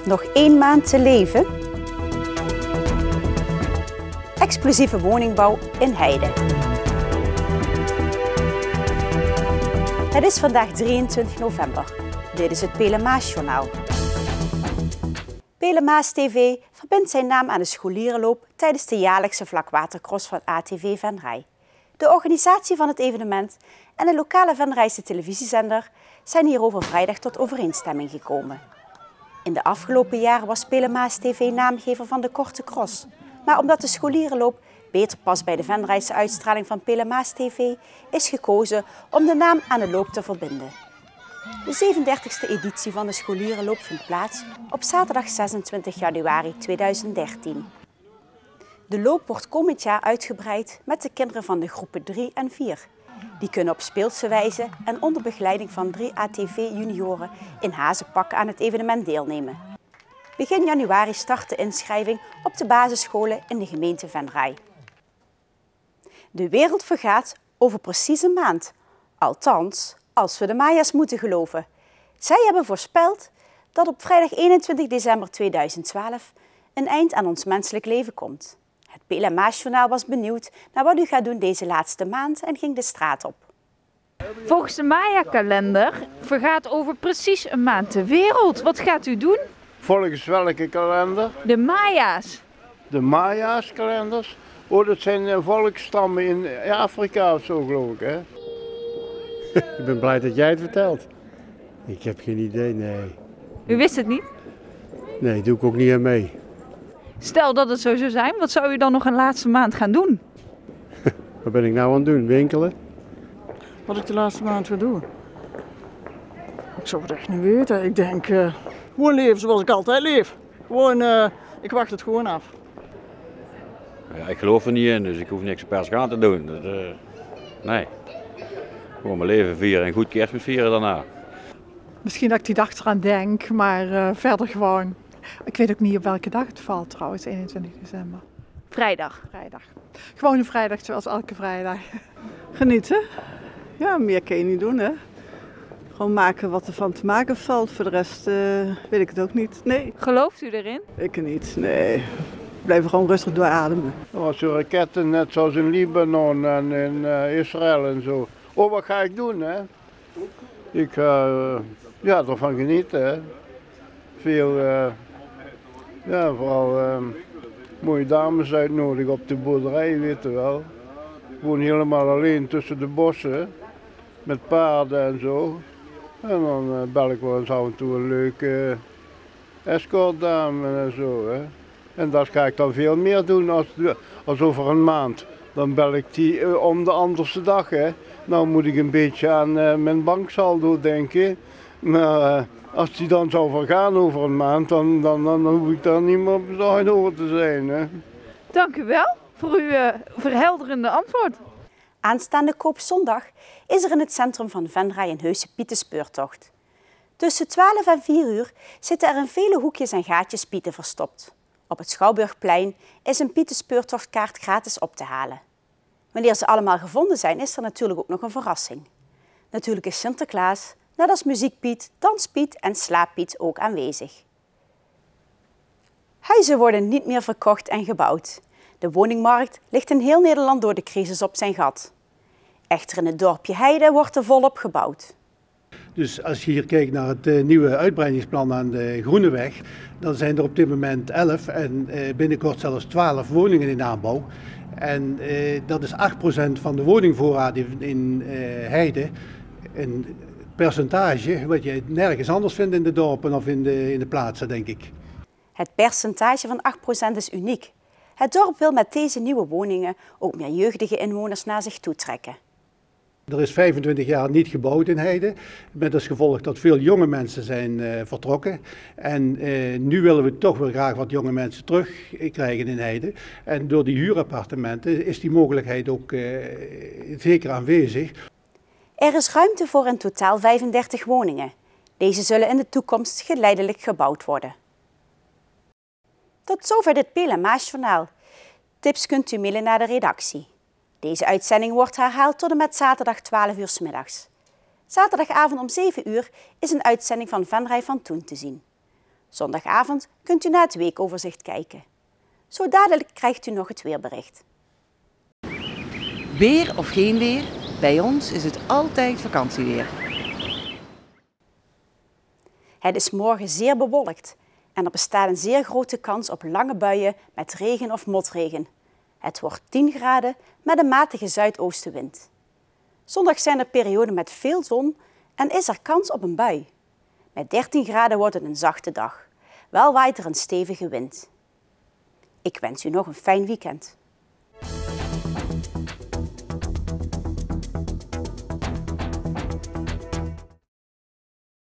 Nog 1 maand te leven? Explosieve woningbouw in Heide. Het is vandaag 23 november. Dit is het Pelemaasjournaal. Pelemaas TV verbindt zijn naam aan de scholierenloop tijdens de jaarlijkse vlakwatercross van ATV Venray. De organisatie van het evenement en de lokale Venrayse televisiezender zijn hierover vrijdag tot overeenstemming gekomen. In de afgelopen jaren was Pelemaas TV naamgever van de korte cross. Maar omdat de scholierenloop beter past bij de Venrayse uitstraling van Pelemaas TV, is gekozen om de naam aan de loop te verbinden. De 37e editie van de scholierenloop vindt plaats op zaterdag 26 januari 2013. De loop wordt komend jaar uitgebreid met de kinderen van de groepen 3 en 4. Die kunnen op speelse wijze en onder begeleiding van 3 ATV-junioren in hazenpakken aan het evenement deelnemen. Begin januari start de inschrijving op de basisscholen in de gemeente Venray. De wereld vergaat over precies een maand. Althans, als we de Maya's moeten geloven. Zij hebben voorspeld dat op vrijdag 21 december 2012 een eind aan ons menselijk leven komt. Het Pelemaasjournaal was benieuwd naar wat u gaat doen deze laatste maand en ging de straat op. Volgens de Maya-kalender vergaat over precies een maand de wereld. Wat gaat u doen? Volgens welke kalender? De Maya's. De Maya's kalenders? Oh, dat zijn volksstammen in Afrika of zo, geloof ik, hè? Ik ben blij dat jij het vertelt. Ik heb geen idee, nee. U wist het niet? Nee, doe ik ook niet aan mee. Stel dat het zo zou zijn, wat zou u dan nog een laatste maand gaan doen? Wat ben ik nou aan het doen? Winkelen? Wat ik de laatste maand ga doen? Ik zou het echt niet weten. Ik denk, gewoon leven zoals ik altijd leef. Gewoon, ik wacht het gewoon af. Ja, ik geloof er niet in, dus ik hoef niks pers gaan te doen. Nee. Gewoon mijn leven vieren en goed Kerstmis vieren daarna. Misschien dat ik die dag eraan denk, maar verder gewoon. Ik weet ook niet op welke dag het valt trouwens, 21 december. Vrijdag. Vrijdag. Gewoon een vrijdag zoals elke vrijdag. Genieten. Ja, meer kan je niet doen, hè. Gewoon maken wat er van te maken valt. Voor de rest weet ik het ook niet. Nee. Gelooft u erin? Ik niet, nee. Blijven gewoon rustig doorademen. Als je raketten, net zoals in Libanon en in Israël en zo. Oh, wat ga ik doen, hè? Ik ga ervan genieten, hè. Veel, vooral mooie dames uitnodigen op de boerderij, weet je wel. Gewoon helemaal alleen tussen de bossen, met paarden en zo. En dan bel ik wel eens af en toe een leuke escortdame en zo, hè. En dat ga ik dan veel meer doen als over een maand. Dan bel ik die om de anderste dag, hè. Nou moet ik een beetje aan mijn banksaldo denken. Maar als die dan zou vergaan over een maand, dan hoef ik daar niet meer bezorgd over te zijn, hè. Dank u wel voor uw verhelderende antwoord. Aanstaande Koopzondag is er in het centrum van Venray een heuse pietenspeurtocht. Tussen 12 en 4 uur zitten er in vele hoekjes en gaatjes pieten verstopt. Op het Schouwburgplein is een pietenspeurtochtkaart gratis op te halen. Wanneer ze allemaal gevonden zijn, is er natuurlijk ook nog een verrassing. Natuurlijk is Sinterklaas, net als Muziekpiet, Danspiet en Slaappiet ook aanwezig. Huizen worden niet meer verkocht en gebouwd. De woningmarkt ligt in heel Nederland door de crisis op zijn gat. Echter in het dorpje Heide wordt er volop gebouwd. Dus als je hier kijkt naar het nieuwe uitbreidingsplan aan de Groeneweg, dan zijn er op dit moment 11 en binnenkort zelfs 12 woningen in aanbouw. En dat is 8% van de woningvoorraad in Heide. Een percentage wat je nergens anders vindt in de dorpen of in de plaatsen, denk ik. Het percentage van 8% is uniek. Het dorp wil met deze nieuwe woningen ook meer jeugdige inwoners naar zich toe trekken. Er is 25 jaar niet gebouwd in Heide, met als gevolg dat veel jonge mensen zijn vertrokken. En nu willen we toch wel graag wat jonge mensen terugkrijgen in Heide. En door die huurappartementen is die mogelijkheid ook zeker aanwezig. Er is ruimte voor in totaal 35 woningen. Deze zullen in de toekomst geleidelijk gebouwd worden. Tot zover dit Pelemaasjournaal. Tips kunt u mailen naar de redactie. Deze uitzending wordt herhaald tot en met zaterdag 12 uur 's middags. Zaterdagavond om 7 uur is een uitzending van Venray van Toen te zien. Zondagavond kunt u naar het weekoverzicht kijken. Zo dadelijk krijgt u nog het weerbericht. Weer of geen weer, bij ons is het altijd vakantieweer. Het is morgen zeer bewolkt en er bestaat een zeer grote kans op lange buien met regen of motregen. Het wordt 10 graden met een matige zuidoostenwind. Zondag zijn er perioden met veel zon en is er kans op een bui. Met 13 graden wordt het een zachte dag. Wel waait er een stevige wind. Ik wens u nog een fijn weekend.